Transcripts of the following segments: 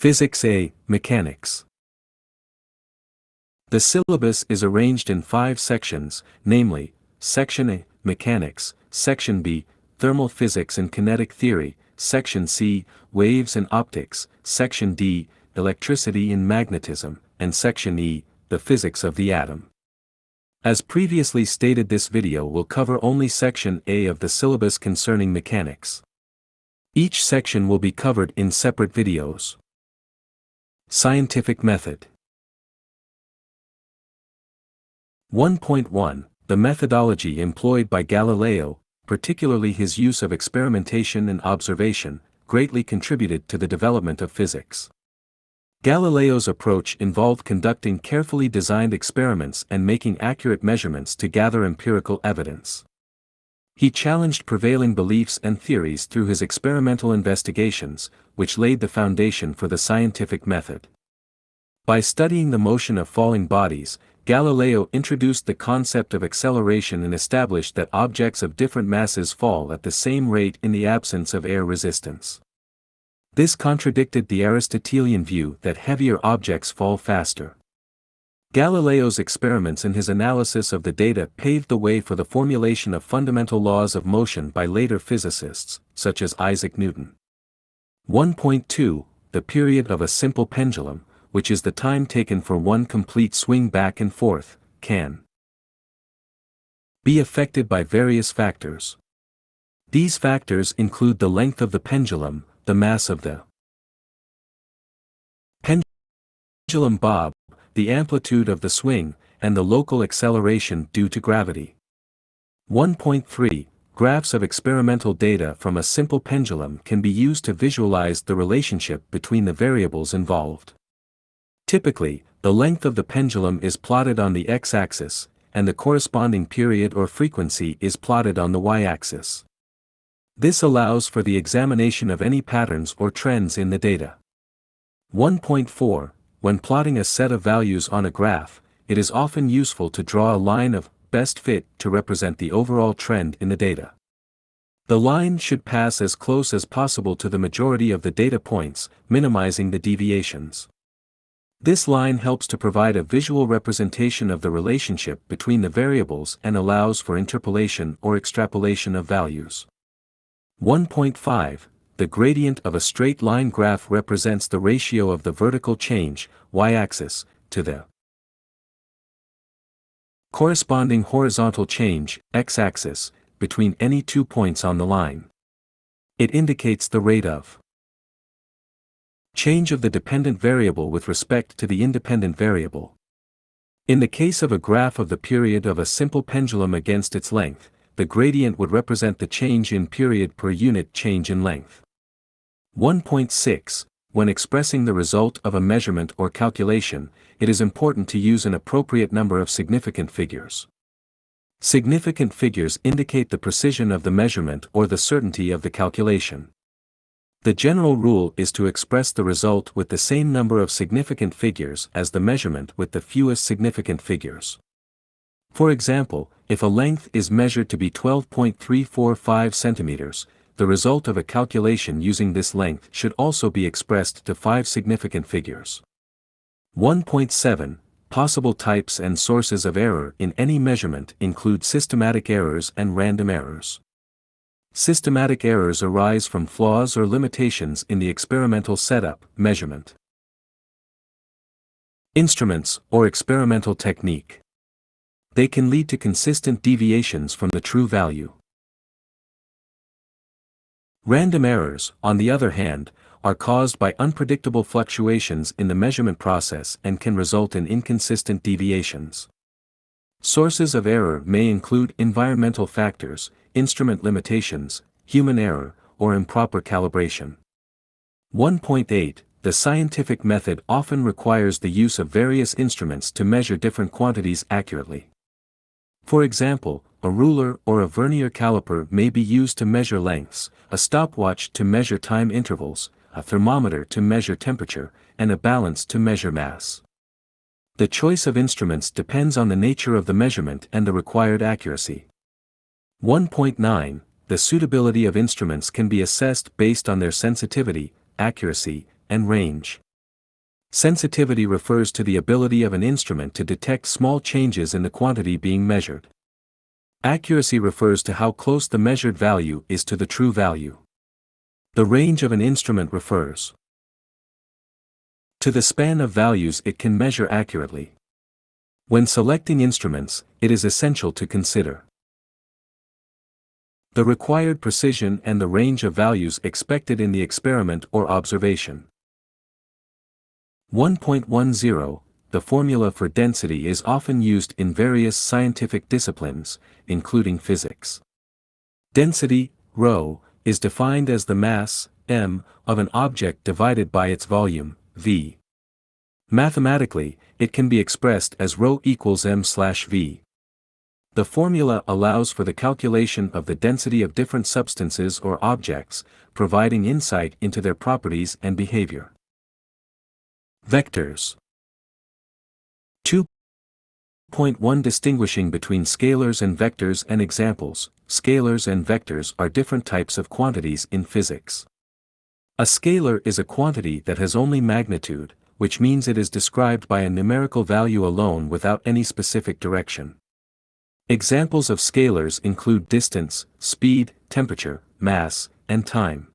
Physics A, Mechanics. The syllabus is arranged in 5 sections, namely, Section A, Mechanics, Section B, Thermal Physics and Kinetic Theory, Section C, Waves and Optics, Section D, Electricity and Magnetism, and Section E, the Physics of the Atom. As previously stated, this video will cover only Section A of the syllabus concerning mechanics. Each section will be covered in separate videos. Scientific Method 1.1 The methodology employed by Galileo, particularly his use of experimentation and observation, greatly contributed to the development of physics. Galileo's approach involved conducting carefully designed experiments and making accurate measurements to gather empirical evidence. He challenged prevailing beliefs and theories through his experimental investigations, which laid the foundation for the scientific method. By studying the motion of falling bodies, Galileo introduced the concept of acceleration and established that objects of different masses fall at the same rate in the absence of air resistance. This contradicted the Aristotelian view that heavier objects fall faster. Galileo's experiments and his analysis of the data paved the way for the formulation of fundamental laws of motion by later physicists, such as Isaac Newton. 1.2 The period of a simple pendulum, which is the time taken for one complete swing back and forth, can be affected by various factors. These factors include the length of the pendulum, the mass of the pendulum bob, the amplitude of the swing, and the local acceleration due to gravity. 1.3 Graphs of experimental data from a simple pendulum can be used to visualize the relationship between the variables involved. Typically, the length of the pendulum is plotted on the x-axis, and the corresponding period or frequency is plotted on the y-axis. This allows for the examination of any patterns or trends in the data. 1.4 When plotting a set of values on a graph, it is often useful to draw a line of best fit to represent the overall trend in the data. The line should pass as close as possible to the majority of the data points, minimizing the deviations. This line helps to provide a visual representation of the relationship between the variables and allows for interpolation or extrapolation of values. 1.5 The gradient of a straight line graph represents the ratio of the vertical change, y-axis, to the corresponding horizontal change, x-axis, between any 2 points on the line. It indicates the rate of change of the dependent variable with respect to the independent variable. In the case of a graph of the period of a simple pendulum against its length, the gradient would represent the change in period per unit change in length. 1.6 When expressing the result of a measurement or calculation, it is important to use an appropriate number of significant figures. Significant figures indicate the precision of the measurement or the certainty of the calculation. The general rule is to express the result with the same number of significant figures as the measurement with the fewest significant figures. For example, if a length is measured to be 12.345 centimeters, the result of a calculation using this length should also be expressed to 5 significant figures. 1.7 Possible types and sources of error in any measurement include systematic errors and random errors. Systematic errors arise from flaws or limitations in the experimental setup, measurement, instruments, or experimental technique. They can lead to consistent deviations from the true value. Random errors, on the other hand, are caused by unpredictable fluctuations in the measurement process and can result in inconsistent deviations. Sources of error may include environmental factors, instrument limitations, human error, or improper calibration. 1.8 The scientific method often requires the use of various instruments to measure different quantities accurately. For example, a ruler or a vernier caliper may be used to measure lengths, a stopwatch to measure time intervals, a thermometer to measure temperature, and a balance to measure mass. The choice of instruments depends on the nature of the measurement and the required accuracy. 1.9 The suitability of instruments can be assessed based on their sensitivity, accuracy, and range. Sensitivity refers to the ability of an instrument to detect small changes in the quantity being measured. Accuracy refers to how close the measured value is to the true value. The range of an instrument refers to the span of values it can measure accurately. When selecting instruments, it is essential to consider the required precision and the range of values expected in the experiment or observation. 1.10 The formula for density is often used in various scientific disciplines, including physics. Density, ρ, is defined as the mass, m, of an object divided by its volume, v. Mathematically, it can be expressed as ρ equals m/v. The formula allows for the calculation of the density of different substances or objects, providing insight into their properties and behavior. Vectors. 2.1 Distinguishing between scalars and vectors and examples. Scalars and vectors are different types of quantities in physics. A scalar is a quantity that has only magnitude, which means it is described by a numerical value alone without any specific direction. Examples of scalars include distance, speed, temperature, mass, and time.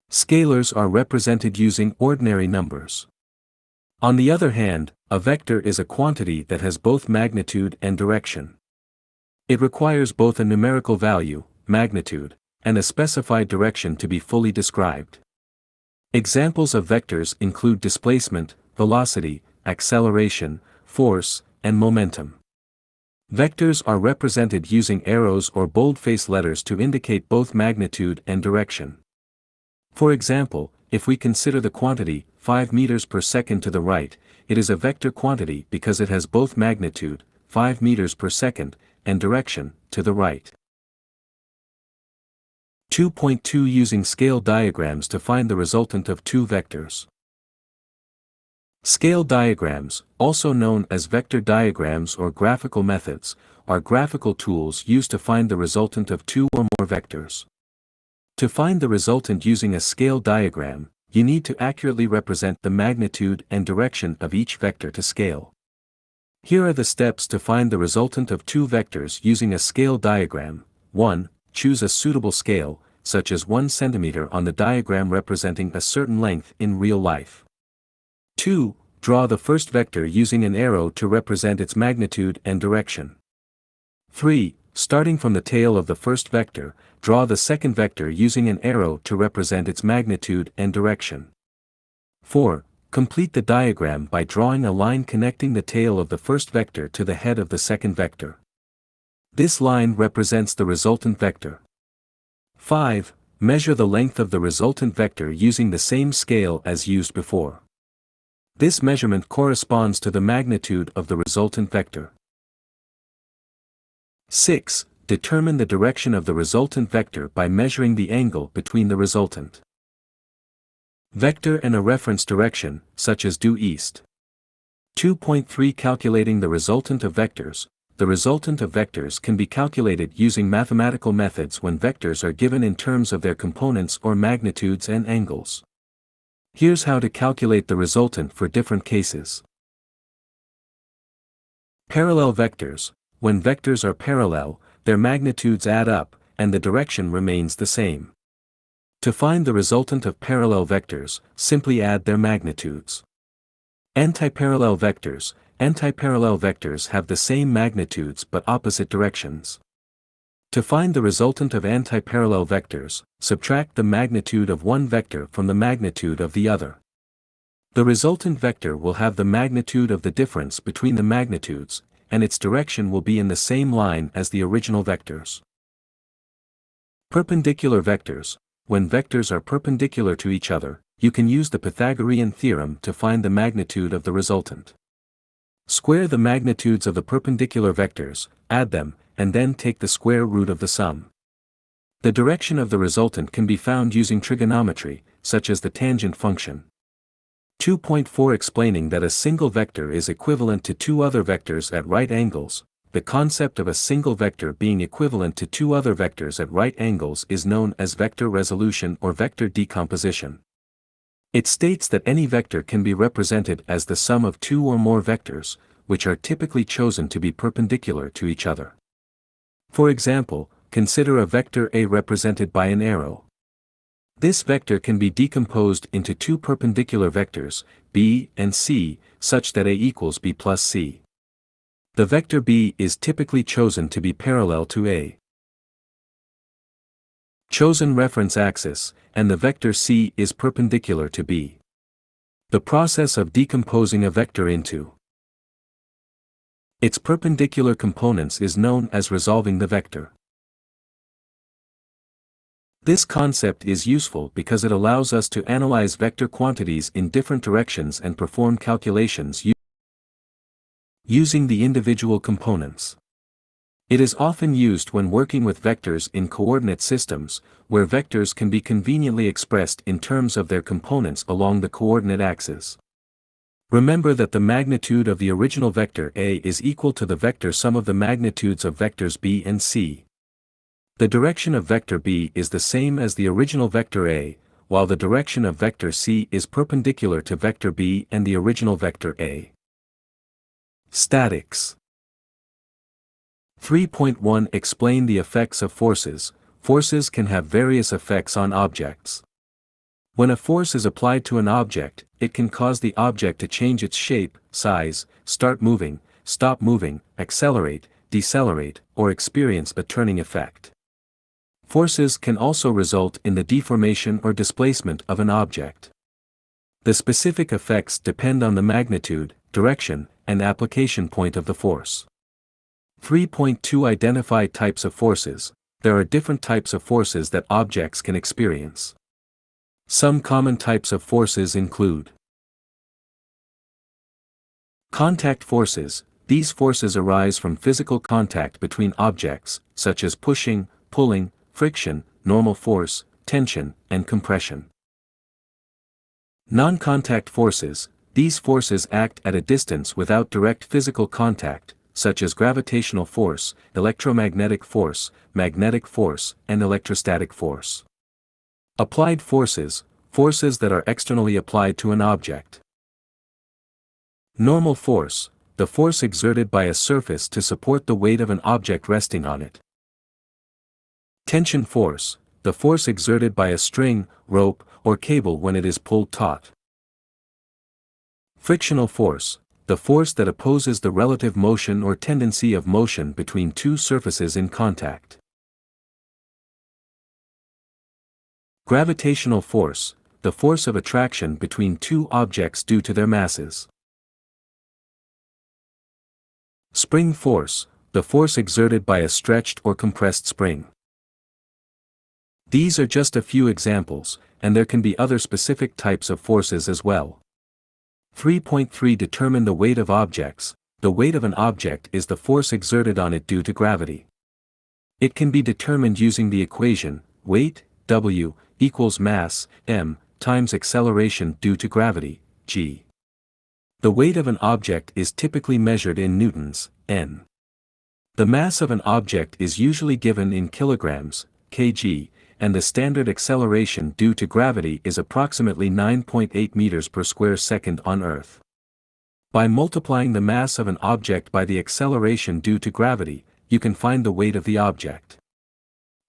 Scalars are represented using ordinary numbers. On the other hand, a vector is a quantity that has both magnitude and direction. It requires both a numerical value, magnitude, and a specified direction to be fully described. Examples of vectors include displacement, velocity, acceleration, force, and momentum. Vectors are represented using arrows or boldface letters to indicate both magnitude and direction. For example, if we consider the quantity 5 meters per second to the right, it is a vector quantity because it has both magnitude 5 meters per second and direction to the right. 2.2 Using scale diagrams to find the resultant of two vectors. Scale diagrams, also known as vector diagrams or graphical methods, are graphical tools used to find the resultant of two or more vectors. To find the resultant using a scale diagram, you need to accurately represent the magnitude and direction of each vector to scale. Here are the steps to find the resultant of two vectors using a scale diagram. 1. Choose a suitable scale, such as 1 centimeter on the diagram representing a certain length in real life. 2. Draw the first vector using an arrow to represent its magnitude and direction. 3. Starting from the tail of the first vector, draw the second vector using an arrow to represent its magnitude and direction. 4. Complete the diagram by drawing a line connecting the tail of the first vector to the head of the second vector. This line represents the resultant vector. 5. Measure the length of the resultant vector using the same scale as used before. This measurement corresponds to the magnitude of the resultant vector. 6. Determine the direction of the resultant vector by measuring the angle between the resultant vector and a reference direction, such as due east. 2.3 Calculating the resultant of vectors. The resultant of vectors can be calculated using mathematical methods when vectors are given in terms of their components or magnitudes and angles. Here's how to calculate the resultant for different cases. Parallel vectors. When vectors are parallel, their magnitudes add up, and the direction remains the same. To find the resultant of parallel vectors, simply add their magnitudes. Antiparallel vectors. Antiparallel vectors have the same magnitudes but opposite directions. To find the resultant of antiparallel vectors, subtract the magnitude of one vector from the magnitude of the other. The resultant vector will have the magnitude of the difference between the magnitudes, and its direction will be in the same line as the original vectors. Perpendicular vectors. When vectors are perpendicular to each other, you can use the Pythagorean theorem to find the magnitude of the resultant. Square the magnitudes of the perpendicular vectors, add them, and then take the square root of the sum. The direction of the resultant can be found using trigonometry, such as the tangent function. 2.4 Explaining that a single vector is equivalent to two other vectors at right angles. The concept of a single vector being equivalent to two other vectors at right angles is known as vector resolution or vector decomposition. It states that any vector can be represented as the sum of two or more vectors, which are typically chosen to be perpendicular to each other. For example, consider a vector A represented by an arrow. This vector can be decomposed into two perpendicular vectors, B and C, such that A equals B plus C. The vector B is typically chosen to be parallel to A. Chosen reference axis, and the vector C is perpendicular to B. The process of decomposing a vector into its perpendicular components is known as resolving the vector. This concept is useful because it allows us to analyze vector quantities in different directions and perform calculations using the individual components. It is often used when working with vectors in coordinate systems, where vectors can be conveniently expressed in terms of their components along the coordinate axis. Remember that the magnitude of the original vector A is equal to the vector sum of the magnitudes of vectors B and C. The direction of vector B is the same as the original vector A, while the direction of vector C is perpendicular to vector B and the original vector A. Statics. 3.1 Explain the effects of forces. Forces can have various effects on objects. When a force is applied to an object, it can cause the object to change its shape, size, start moving, stop moving, accelerate, decelerate, or experience a turning effect. Forces can also result in the deformation or displacement of an object. The specific effects depend on the magnitude, direction, and application point of the force. 3.2 Identify types of forces. There are different types of forces that objects can experience. Some common types of forces include contact forces. These forces arise from physical contact between objects, such as pushing, pulling, friction, normal force, tension, and compression. Non-contact forces. These forces act at a distance without direct physical contact, such as gravitational force, electromagnetic force, magnetic force, and electrostatic force. Applied forces. Forces that are externally applied to an object. Normal force. The force exerted by a surface to support the weight of an object resting on it. Tension force. The force exerted by a string, rope, or cable when it is pulled taut. Frictional force. The force that opposes the relative motion or tendency of motion between two surfaces in contact. Gravitational force. The force of attraction between two objects due to their masses. Spring force. The force exerted by a stretched or compressed spring. These are just a few examples, and there can be other specific types of forces as well. 3.3 Determine the weight of objects. The weight of an object is the force exerted on it due to gravity. It can be determined using the equation, weight, W, equals mass, m, times acceleration due to gravity, g. The weight of an object is typically measured in newtons, n. The mass of an object is usually given in kilograms, kg, and the standard acceleration due to gravity is approximately 9.8 meters per square second on Earth. By multiplying the mass of an object by the acceleration due to gravity, you can find the weight of the object.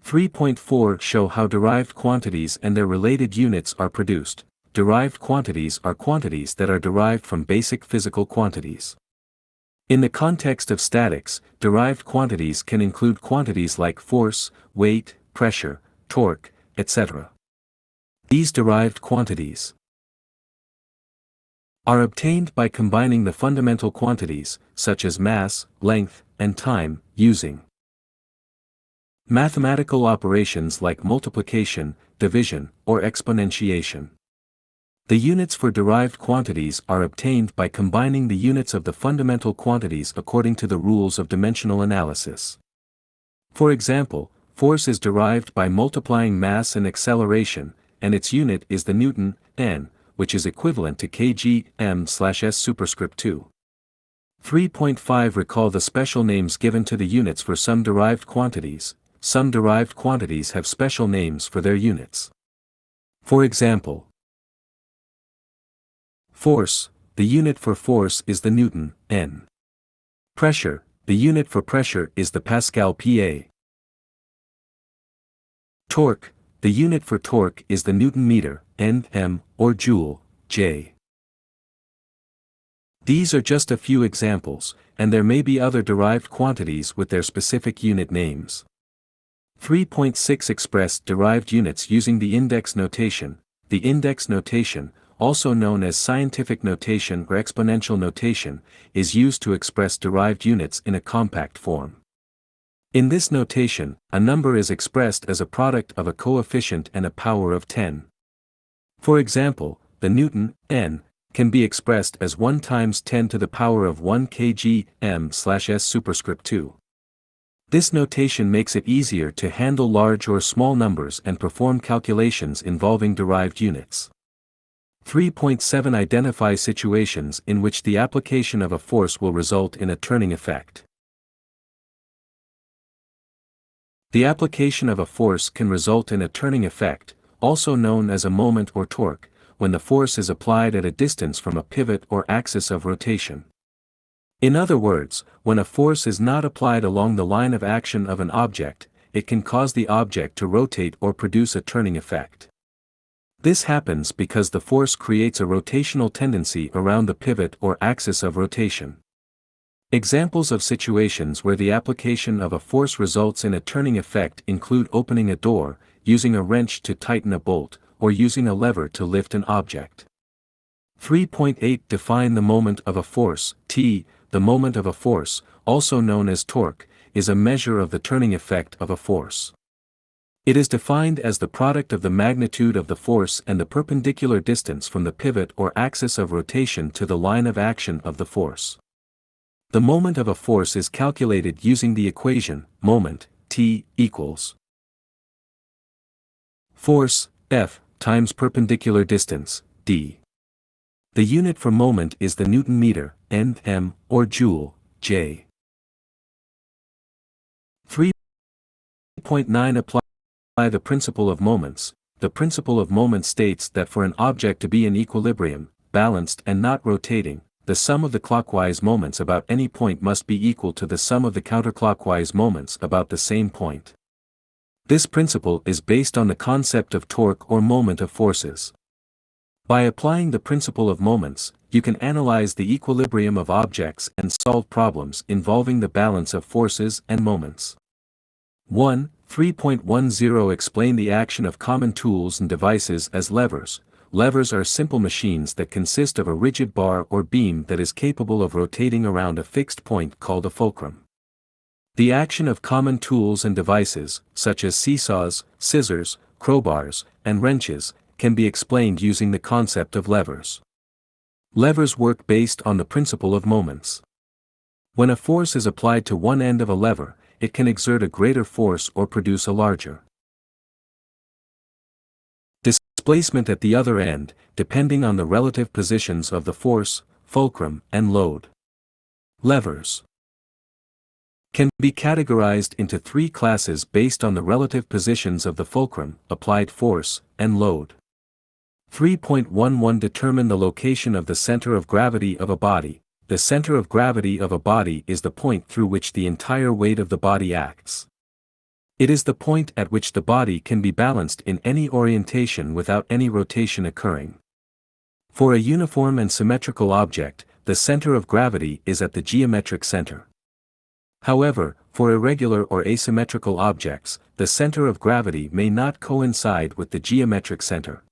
3.4 Show how derived quantities and their related units are produced. Derived quantities are quantities that are derived from basic physical quantities. In the context of statics, derived quantities can include quantities like force, weight, pressure, torque, etc. These derived quantities are obtained by combining the fundamental quantities, such as mass, length, and time, using mathematical operations like multiplication, division, or exponentiation. The units for derived quantities are obtained by combining the units of the fundamental quantities according to the rules of dimensional analysis. For example, force is derived by multiplying mass and acceleration, and its unit is the Newton, n, which is equivalent to kg m/s superscript 2. 3.5 Recall the special names given to the units for some derived quantities. Some derived quantities have special names for their units. For example, Force, the unit for force is the Newton, N. Pressure, the unit for pressure is the Pascal, Pa. Torque, the unit for torque is the Newton meter, N, M, or joule, J. These are just a few examples, and there may be other derived quantities with their specific unit names. 3.6 Expressed derived units using the index notation. The index notation, also known as scientific notation or exponential notation, is used to express derived units in a compact form. In this notation, a number is expressed as a product of a coefficient and a power of 10. For example, the Newton, N, can be expressed as 1 times 10 to the power of 1 kg m/s superscript 2. This notation makes it easier to handle large or small numbers and perform calculations involving derived units. 3.7 Identify situations in which the application of a force will result in a turning effect. The application of a force can result in a turning effect, also known as a moment or torque, when the force is applied at a distance from a pivot or axis of rotation. In other words, when a force is not applied along the line of action of an object, it can cause the object to rotate or produce a turning effect. This happens because the force creates a rotational tendency around the pivot or axis of rotation. Examples of situations where the application of a force results in a turning effect include opening a door, using a wrench to tighten a bolt, or using a lever to lift an object. 3.8 Define the moment of a force. T. The moment of a force, also known as torque, is a measure of the turning effect of a force. It is defined as the product of the magnitude of the force and the perpendicular distance from the pivot or axis of rotation to the line of action of the force. The moment of a force is calculated using the equation, moment, T, equals force, F, times perpendicular distance, D. The unit for moment is the Newton meter, N, M, or joule, J. 3.9 Apply the principle of moments. The principle of moments states that for an object to be in equilibrium, balanced and not rotating, the sum of the clockwise moments about any point must be equal to the sum of the counterclockwise moments about the same point. This principle is based on the concept of torque or moment of forces. By applying the principle of moments, you can analyze the equilibrium of objects and solve problems involving the balance of forces and moments. 3.10 Explain the action of common tools and devices as levers. Levers are simple machines that consist of a rigid bar or beam that is capable of rotating around a fixed point called a fulcrum. The action of common tools and devices, such as seesaws, scissors, crowbars, and wrenches, can be explained using the concept of levers. Levers work based on the principle of moments. When a force is applied to one end of a lever, it can exert a greater force or produce a larger displacement at the other end, depending on the relative positions of the force, fulcrum, and load. Levers can be categorized into 3 classes based on the relative positions of the fulcrum, applied force, and load. 3.11 Determine the location of the center of gravity of a body. The center of gravity of a body is the point through which the entire weight of the body acts. It is the point at which the body can be balanced in any orientation without any rotation occurring. For a uniform and symmetrical object, the center of gravity is at the geometric center. However, for irregular or asymmetrical objects, the center of gravity may not coincide with the geometric center.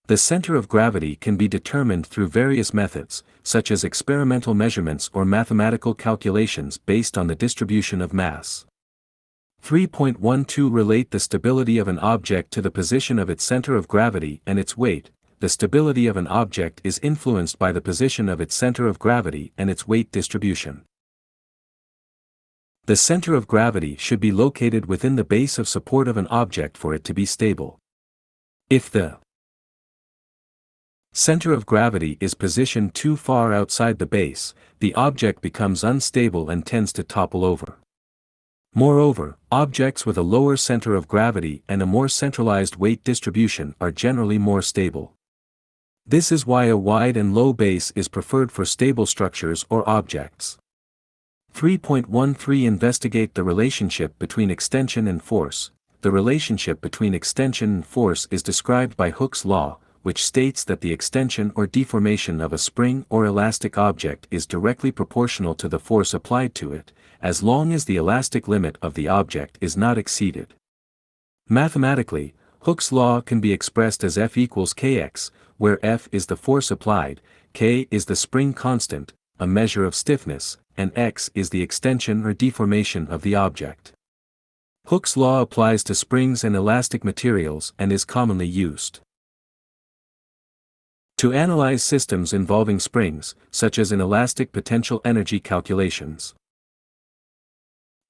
The center of gravity can be determined through various methods, such as experimental measurements or mathematical calculations based on the distribution of mass. 3.12 Relate the stability of an object to the position of its center of gravity and its weight. The stability of an object is influenced by the position of its center of gravity and its weight distribution. The center of gravity should be located within the base of support of an object for it to be stable. If the center of gravity is positioned too far outside the base, the object becomes unstable and tends to topple over. Moreover, objects with a lower center of gravity and a more centralized weight distribution are generally more stable. This is why a wide and low base is preferred for stable structures or objects. 3.13 Investigate the relationship between extension and force. The relationship between extension and force is described by Hooke's law, which states that the extension or deformation of a spring or elastic object is directly proportional to the force applied to it, as long as the elastic limit of the object is not exceeded. Mathematically, Hooke's law can be expressed as F equals kx, where F is the force applied, k is the spring constant, a measure of stiffness, and x is the extension or deformation of the object. Hooke's law applies to springs and elastic materials and is commonly used to analyze systems involving springs, such as in elastic potential energy calculations.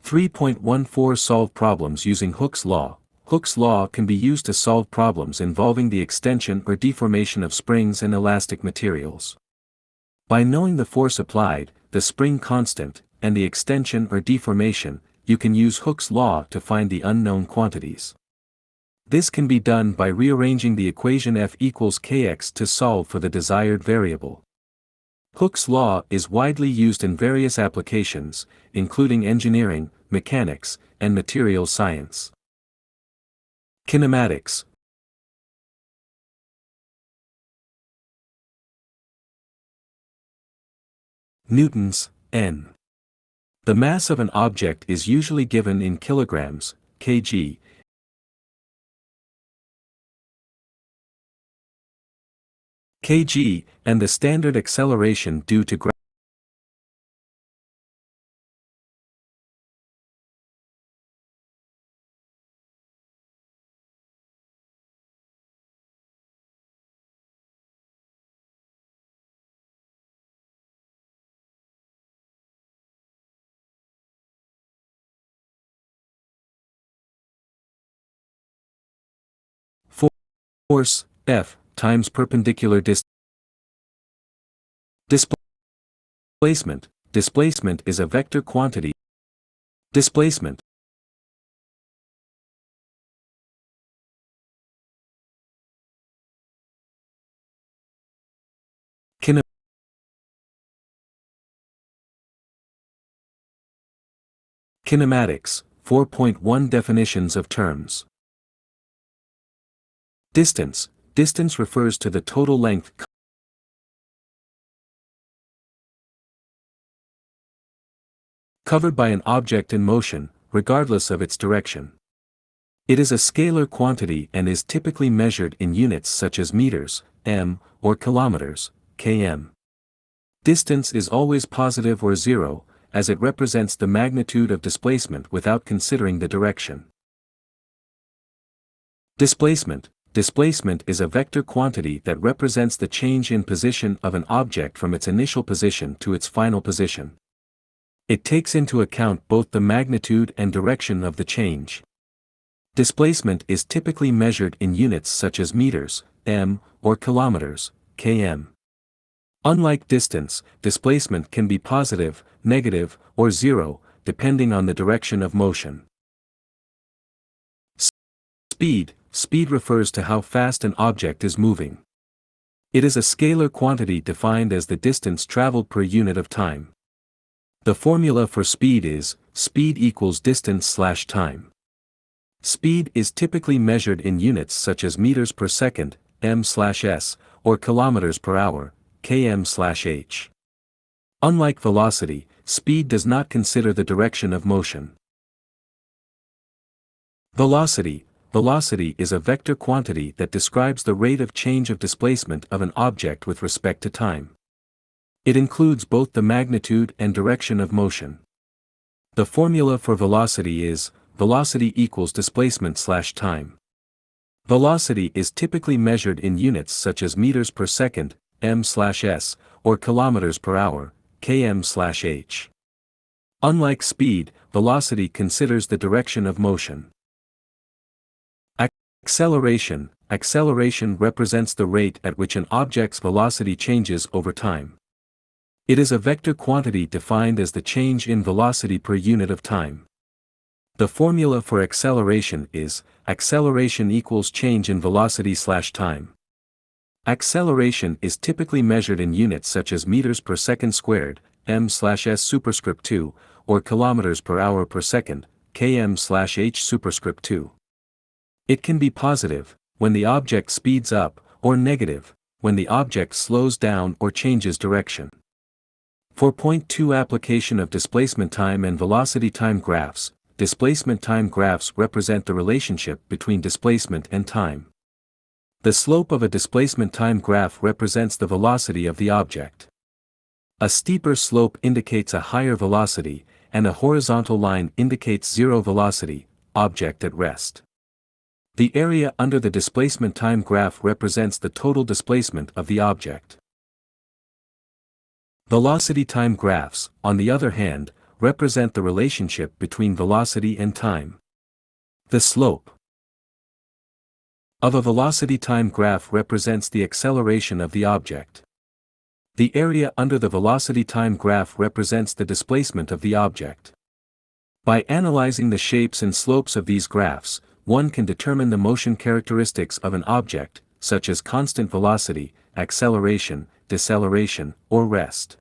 3.14 Solve problems using Hooke's law. Hooke's law can be used to solve problems involving the extension or deformation of springs and elastic materials. By knowing the force applied, the spring constant, and the extension or deformation, you can use Hooke's law to find the unknown quantities. This can be done by rearranging the equation F equals kx to solve for the desired variable. Hooke's law is widely used in various applications, including engineering, mechanics, and materials science. Kinematics. Newtons, N. The mass of an object is usually given in kilograms, kg. kg, and the standard acceleration due to gravity. Force, F, times perpendicular displacement. Displacement is a vector quantity. Displacement. Kinematics, 4.1 Definitions of terms. Distance. Distance refers to the total length covered by an object in motion, regardless of its direction. It is a scalar quantity and is typically measured in units such as meters, m, or kilometers, km. Distance is always positive or zero, as it represents the magnitude of displacement without considering the direction. Displacement. Displacement is a vector quantity that represents the change in position of an object from its initial position to its final position. It takes into account both the magnitude and direction of the change. Displacement is typically measured in units such as meters, m, or kilometers, km. Unlike distance, displacement can be positive, negative, or zero, depending on the direction of motion. Speed. Speed refers to how fast an object is moving. It is a scalar quantity defined as the distance traveled per unit of time. The formula for speed is, speed equals distance/time. Speed is typically measured in units such as meters per second, m/s, or kilometers per hour, km/h. Unlike velocity, speed does not consider the direction of motion. Velocity. Velocity is a vector quantity that describes the rate of change of displacement of an object with respect to time. It includes both the magnitude and direction of motion. The formula for velocity is, velocity equals displacement/time. Velocity is typically measured in units such as meters per second, m/s, or kilometers per hour, km/h. Unlike speed, velocity considers the direction of motion. Acceleration. Acceleration represents the rate at which an object's velocity changes over time. It is a vector quantity defined as the change in velocity per unit of time. The formula for acceleration is, acceleration equals change in velocity/time. Acceleration is typically measured in units such as meters per second squared, m/s superscript 2, or kilometers per hour per second, km/h superscript 2. It can be positive, when the object speeds up, or negative, when the object slows down or changes direction. 4.2 Application of displacement time and velocity time graphs. Displacement time graphs represent the relationship between displacement and time. The slope of a displacement time graph represents the velocity of the object. A steeper slope indicates a higher velocity, and a horizontal line indicates zero velocity, object at rest. The area under the displacement time graph represents the total displacement of the object. Velocity time graphs, on the other hand, represent the relationship between velocity and time. The slope of a velocity time graph represents the acceleration of the object. The area under the velocity time graph represents the displacement of the object. By analyzing the shapes and slopes of these graphs, one can determine the motion characteristics of an object, such as constant velocity, acceleration, deceleration, or rest.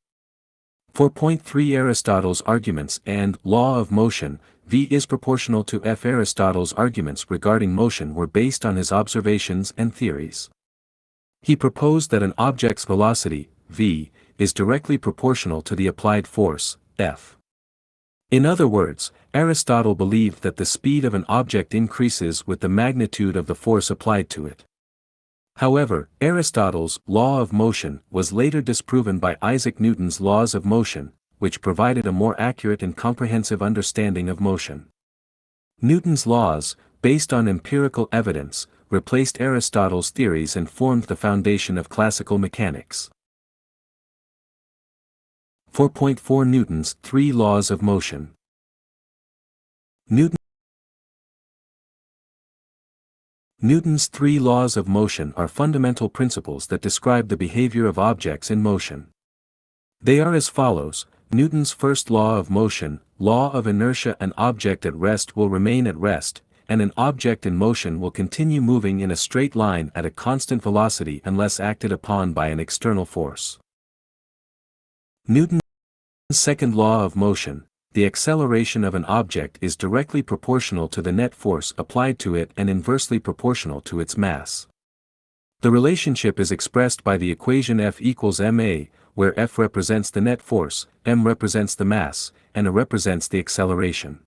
4.3 Aristotle's arguments and law of motion. V is proportional to F. Aristotle's arguments regarding motion were based on his observations and theories. He proposed that an object's velocity, v, is directly proportional to the applied force, F. In other words, Aristotle believed that the speed of an object increases with the magnitude of the force applied to it. However, Aristotle's law of motion was later disproven by Isaac Newton's laws of motion, which provided a more accurate and comprehensive understanding of motion. Newton's laws, based on empirical evidence, replaced Aristotle's theories and formed the foundation of classical mechanics. 4.4 Newton's three laws of motion. Newton's three laws of motion are fundamental principles that describe the behavior of objects in motion. They are as follows. Newton's first law of motion, law of inertia: an object at rest will remain at rest, and an object in motion will continue moving in a straight line at a constant velocity unless acted upon by an external force. Newton's second law of motion, the acceleration of an object is directly proportional to the net force applied to it and inversely proportional to its mass. The relationship is expressed by the equation F equals ma, where F represents the net force, m represents the mass, and a represents the acceleration.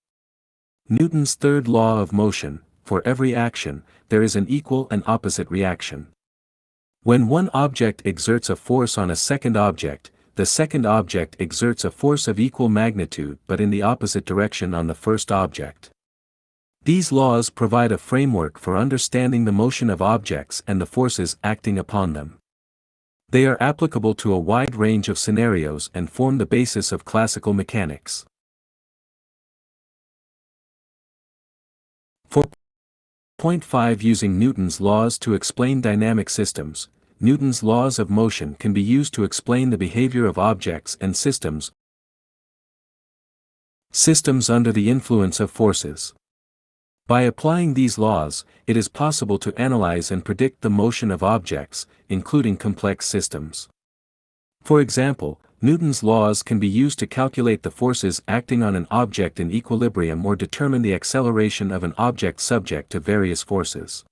Newton's third law of motion, for every action, there is an equal and opposite reaction. When one object exerts a force on a second object, the second object exerts a force of equal magnitude but in the opposite direction on the first object. These laws provide a framework for understanding the motion of objects and the forces acting upon them. They are applicable to a wide range of scenarios and form the basis of classical mechanics. 4.5 Using Newton's laws to explain dynamic systems. Newton's laws of motion can be used to explain the behavior of objects and systems. Systems under the influence of forces. By applying these laws, it is possible to analyze and predict the motion of objects, including complex systems. For example, Newton's laws can be used to calculate the forces acting on an object in equilibrium or determine the acceleration of an object subject to various forces.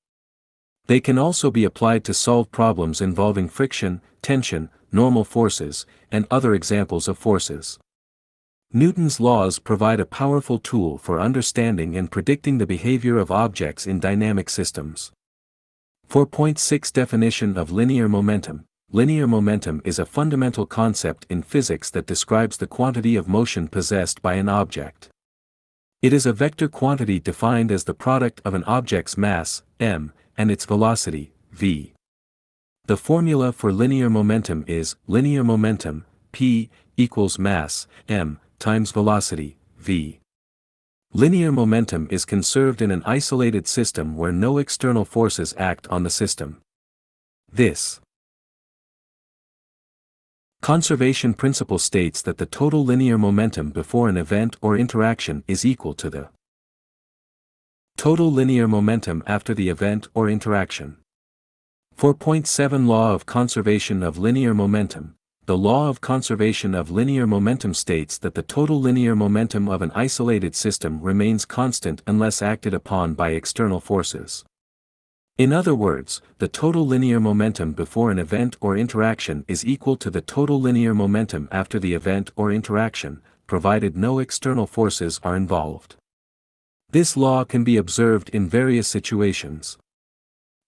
They can also be applied to solve problems involving friction, tension, normal forces, and other examples of forces. Newton's laws provide a powerful tool for understanding and predicting the behavior of objects in dynamic systems. 4.6 Definition of linear momentum. Linear momentum is a fundamental concept in physics that describes the quantity of motion possessed by an object. It is a vector quantity defined as the product of an object's mass, m, and its velocity, v. The formula for linear momentum is linear momentum, p, equals mass, m, times velocity, v. Linear momentum is conserved in an isolated system where no external forces act on the system. This conservation principle states that the total linear momentum before an event or interaction is equal to the total linear momentum after the event or interaction. 4.7 Law of Conservation of Linear Momentum. The law of conservation of linear momentum states that the total linear momentum of an isolated system remains constant unless acted upon by external forces. In other words, the total linear momentum before an event or interaction is equal to the total linear momentum after the event or interaction, provided no external forces are involved. This law can be observed in various situations.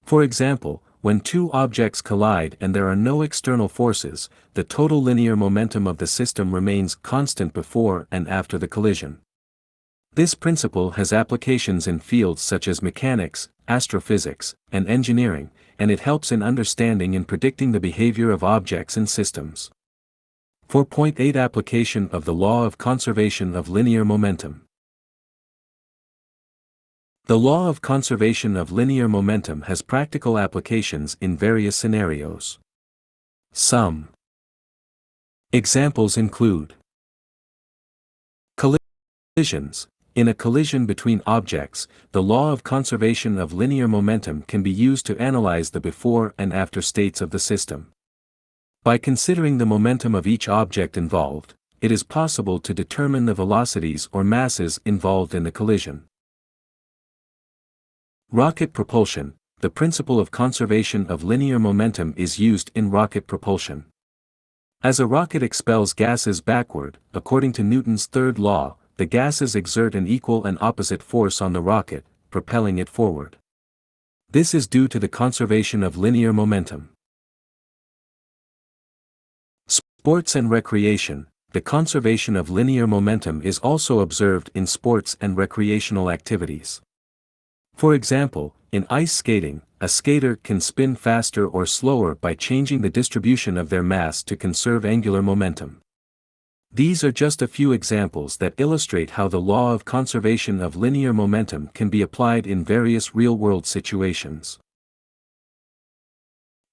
For example, when two objects collide and there are no external forces, the total linear momentum of the system remains constant before and after the collision. This principle has applications in fields such as mechanics, astrophysics, and engineering, and it helps in understanding and predicting the behavior of objects and systems. 4.8 Application of the Law of Conservation of Linear Momentum. The law of conservation of linear momentum has practical applications in various scenarios. Some examples include collisions. In a collision between objects, the law of conservation of linear momentum can be used to analyze the before and after states of the system. By considering the momentum of each object involved, it is possible to determine the velocities or masses involved in the collision. Rocket propulsion. The principle of conservation of linear momentum is used in rocket propulsion. As a rocket expels gases backward, according to Newton's third law, the gases exert an equal and opposite force on the rocket, propelling it forward. This is due to the conservation of linear momentum. Sports and recreation. The conservation of linear momentum is also observed in sports and recreational activities. For example, in ice skating, a skater can spin faster or slower by changing the distribution of their mass to conserve angular momentum. These are just a few examples that illustrate how the law of conservation of linear momentum can be applied in various real-world situations.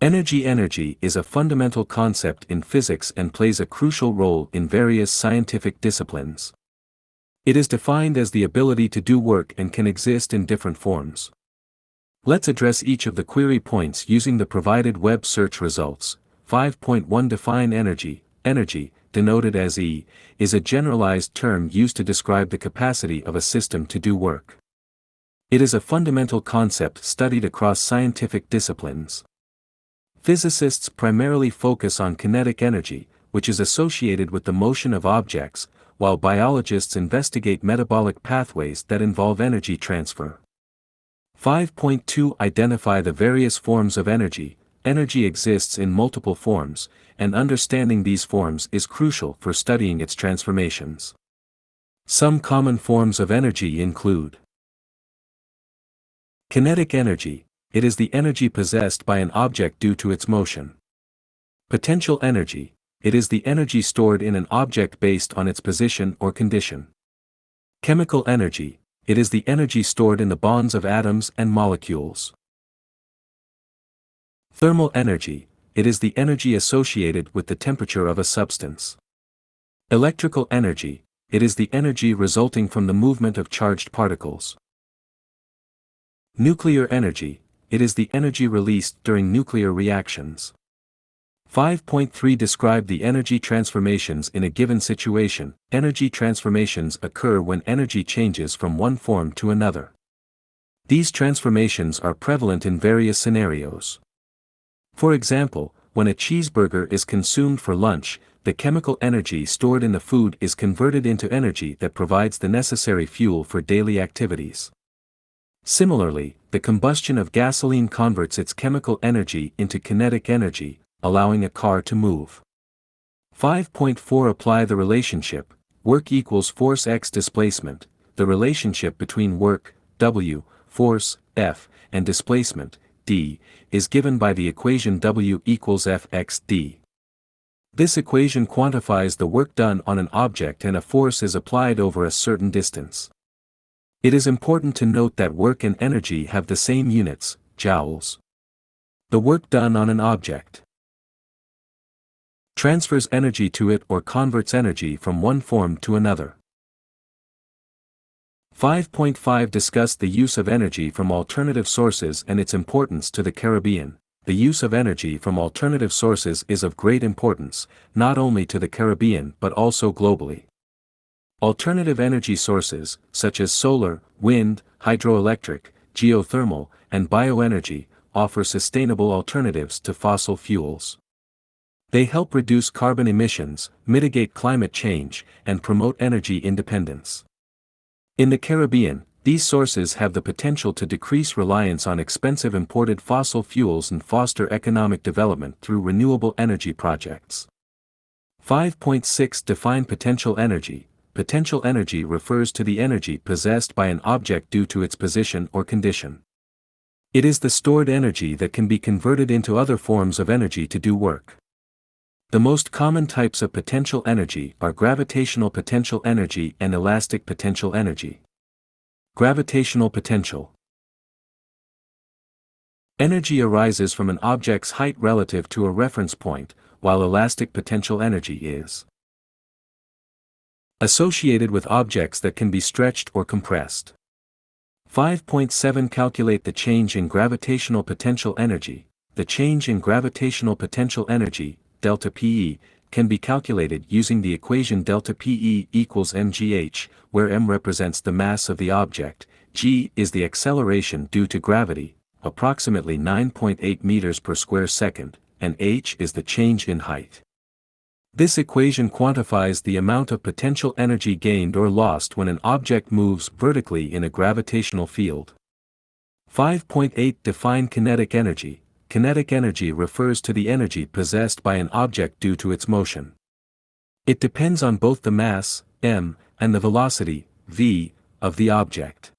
Energy is a fundamental concept in physics and plays a crucial role in various scientific disciplines. It is defined as the ability to do work and can exist in different forms. Let's address each of the query points using the provided web search results. 5.1 Define energy. Energy, denoted as E, is a generalized term used to describe the capacity of a system to do work. It is a fundamental concept studied across scientific disciplines. Physicists primarily focus on kinetic energy, which is associated with the motion of objects, while biologists investigate metabolic pathways that involve energy transfer. 5.2 Identify the various forms of energy. Energy exists in multiple forms, and understanding these forms is crucial for studying its transformations. Some common forms of energy include kinetic energy. It is the energy possessed by an object due to its motion. Potential energy. It is the energy stored in an object based on its position or condition. Chemical energy. It is the energy stored in the bonds of atoms and molecules. Thermal energy. It is the energy associated with the temperature of a substance. Electrical energy. It is the energy resulting from the movement of charged particles. Nuclear energy. It is the energy released during nuclear reactions. 5.3 Describe the energy transformations in a given situation. Energy transformations occur when energy changes from one form to another. These transformations are prevalent in various scenarios. For example, when a cheeseburger is consumed for lunch, the chemical energy stored in the food is converted into energy that provides the necessary fuel for daily activities. Similarly, the combustion of gasoline converts its chemical energy into kinetic energy, allowing a car to move. 5.4 Apply the relationship, work equals force x displacement. The relationship between work, W, force, F, and displacement, D, is given by the equation W equals Fx d. This equation quantifies the work done on an object and a force is applied over a certain distance. It is important to note that work and energy have the same units, joules. The work done on an object transfers energy to it or converts energy from one form to another. 5.5 Discuss the use of energy from alternative sources and its importance to the Caribbean. the use of energy from alternative sources is of great importance, not only to the Caribbean but also globally. Alternative energy sources, such as solar, wind, hydroelectric, geothermal, and bioenergy, offer sustainable alternatives to fossil fuels. They help reduce carbon emissions, mitigate climate change, and promote energy independence. In the Caribbean, these sources have the potential to decrease reliance on expensive imported fossil fuels and foster economic development through renewable energy projects. 5.6 Define potential energy. Potential energy refers to the energy possessed by an object due to its position or condition. It is the stored energy that can be converted into other forms of energy to do work. The most common types of potential energy are gravitational potential energy and elastic potential energy. Gravitational potential. Energy arises from an object's height relative to a reference point, while elastic potential energy is associated with objects that can be stretched or compressed. 5.7 Calculate the change in gravitational potential energy. The change in gravitational potential energy, delta PE, can be calculated using the equation delta PE equals mgh, where m represents the mass of the object, g is the acceleration due to gravity, approximately 9.8 meters per square second, and h is the change in height. This equation quantifies the amount of potential energy gained or lost when an object moves vertically in a gravitational field. 5.8 Define kinetic energy. Kinetic energy refers to the energy possessed by an object due to its motion. It depends on both the mass, m, and the velocity, v, of the object.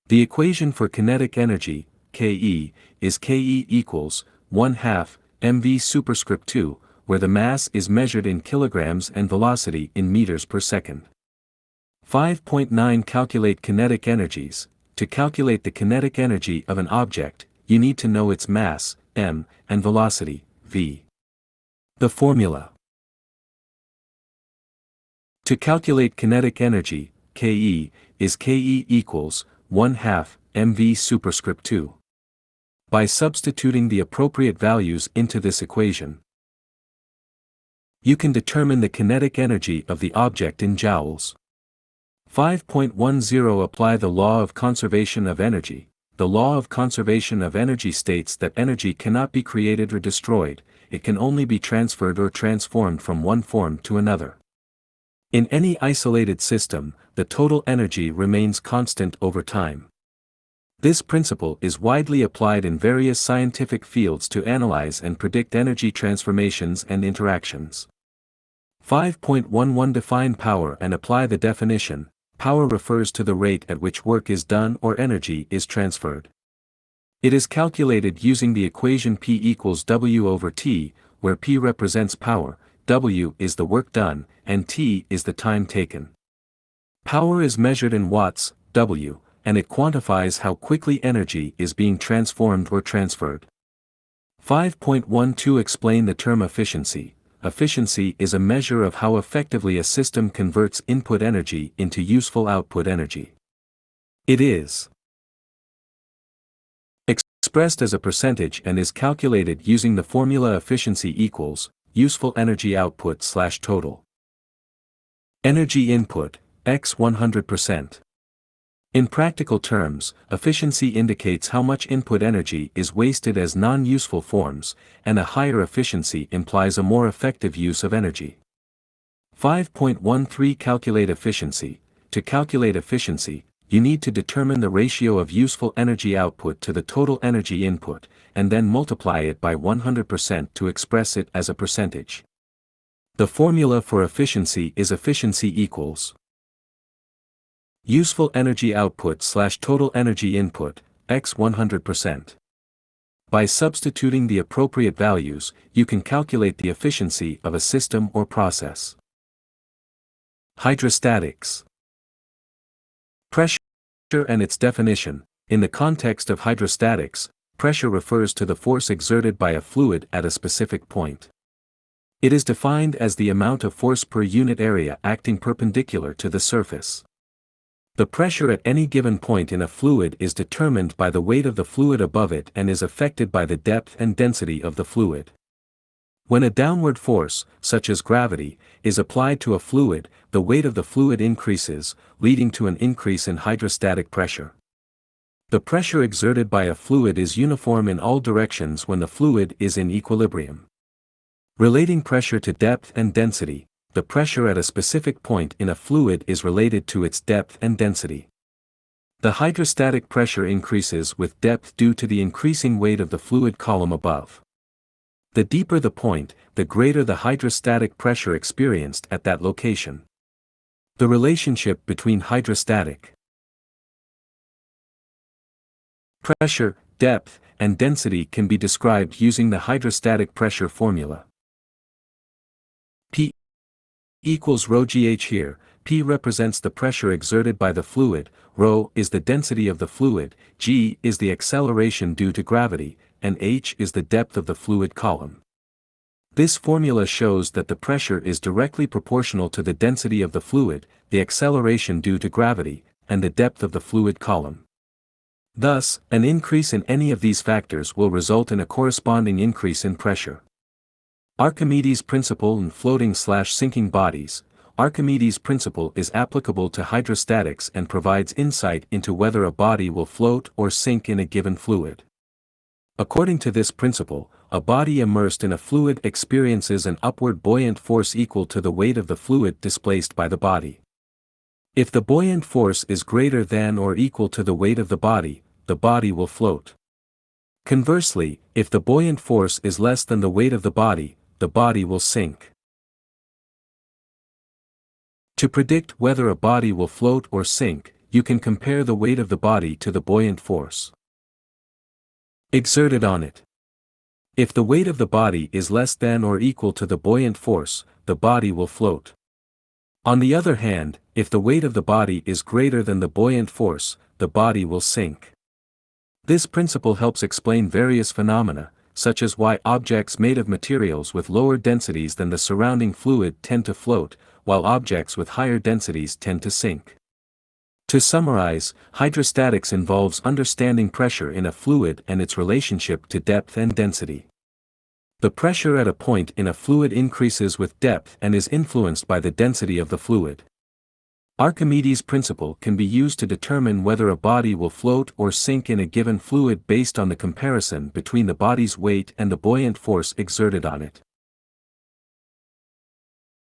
The equation for kinetic energy, Ke, is Ke equals 1/2 mv superscript 2, where the mass is measured in kilograms and velocity in meters per second. 5.9 Calculate kinetic energies. To calculate the kinetic energy of an object, you need to know its mass, m, and velocity, v. The formula. To calculate kinetic energy, Ke, is Ke equals 1/2 mv superscript 2. By substituting the appropriate values into this equation, you can determine the kinetic energy of the object in joules. 5.10 Apply the law of conservation of energy. The law of conservation of energy states that energy cannot be created or destroyed, it can only be transferred or transformed from one form to another. In any isolated system, the total energy remains constant over time. This principle is widely applied in various scientific fields to analyze and predict energy transformations and interactions. 5.11 Define power and apply the definition. Power refers to the rate at which work is done or energy is transferred. It is calculated using the equation P equals W over T, where P represents power, W is the work done, and T is the time taken. Power is measured in watts, W, and it quantifies how quickly energy is being transformed or transferred. 5.12 Explain the term efficiency. Efficiency is a measure of how effectively a system converts input energy into useful output energy. It is expressed as a percentage and is calculated using the formula efficiency equals useful energy output / total energy input, x 100%. In practical terms, efficiency indicates how much input energy is wasted as non-useful forms, and a higher efficiency implies a more effective use of energy. 5.13 Calculate efficiency. To calculate efficiency, you need to determine the ratio of useful energy output to the total energy input, and then multiply it by 100% to express it as a percentage. The formula for efficiency is efficiency equals useful energy output / total energy input, x 100%. By substituting the appropriate values, you can calculate the efficiency of a system or process. Hydrostatics. Pressure and its definition. In the context of hydrostatics, pressure refers to the force exerted by a fluid at a specific point. It is defined as the amount of force per unit area acting perpendicular to the surface. The pressure at any given point in a fluid is determined by the weight of the fluid above it and is affected by the depth and density of the fluid. When a downward force, such as gravity, is applied to a fluid, the weight of the fluid increases, leading to an increase in hydrostatic pressure. The pressure exerted by a fluid is uniform in all directions when the fluid is in equilibrium. Relating pressure to depth and density, the pressure at a specific point in a fluid is related to its depth and density. The hydrostatic pressure increases with depth due to the increasing weight of the fluid column above. The deeper the point, the greater the hydrostatic pressure experienced at that location. The relationship between hydrostatic pressure, depth, and density can be described using the hydrostatic pressure formula. P equals ρgh here. P represents the pressure exerted by the fluid, ρ is the density of the fluid, g is the acceleration due to gravity, and h is the depth of the fluid column. This formula shows that the pressure is directly proportional to the density of the fluid, the acceleration due to gravity, and the depth of the fluid column. Thus, an increase in any of these factors will result in a corresponding increase in pressure. Archimedes' principle in floating/sinking bodies. Archimedes' principle is applicable to hydrostatics and provides insight into whether a body will float or sink in a given fluid. According to this principle, a body immersed in a fluid experiences an upward buoyant force equal to the weight of the fluid displaced by the body. If the buoyant force is greater than or equal to the weight of the body will float. Conversely, if the buoyant force is less than the weight of the body will sink. To predict whether a body will float or sink, you can compare the weight of the body to the buoyant force exerted on it. If the weight of the body is less than or equal to the buoyant force, the body will float. On the other hand, if the weight of the body is greater than the buoyant force, the body will sink. This principle helps explain various phenomena, such as why objects made of materials with lower densities than the surrounding fluid tend to float, while objects with higher densities tend to sink. To summarize, hydrostatics involves understanding pressure in a fluid and its relationship to depth and density. The pressure at a point in a fluid increases with depth and is influenced by the density of the fluid. Archimedes' principle can be used to determine whether a body will float or sink in a given fluid based on the comparison between the body's weight and the buoyant force exerted on it.